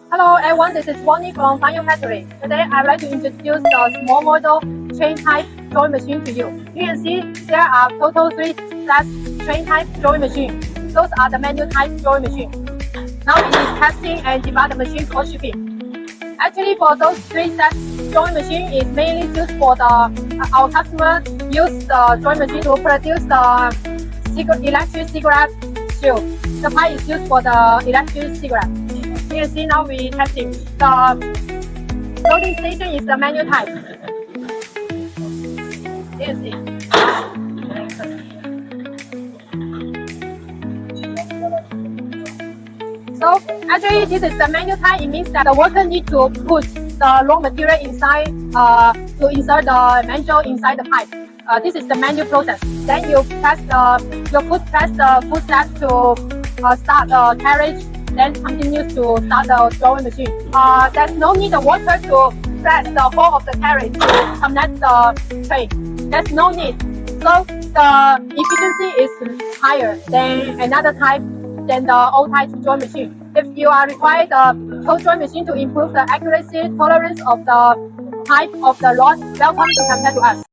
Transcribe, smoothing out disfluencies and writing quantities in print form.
Hello everyone, this is Vonnie from FangRong Factory. Today I would like to introduce the small model train type drawing machine to you. You can see there are total 3 sets train type drawing machine. Those are the manual type drawing machine. Now it is testing and debug the machine for shipping. Actually, for those 3 sets drawing machine is mainly used for the our customer use the drawing machine to produce the electric cigarette shield. The pipe is used for the electric cigarette. You can see now we testing. The loading station is the manual type. You can see. So actually this is the manual type. It means that the worker need to put the raw material inside to insert the manual inside the pipe. This is the manual process. Then you press the footstep to start the carriage. Then continue to start the drawing machine. There's no need the worker to press the whole of the carriage to connect the train. There's no need. So the efficiency is higher than another type than the old type drawing machine. If you are required the cold drawing machine to improve the accuracy tolerance of the type of the rod, welcome to contact to us.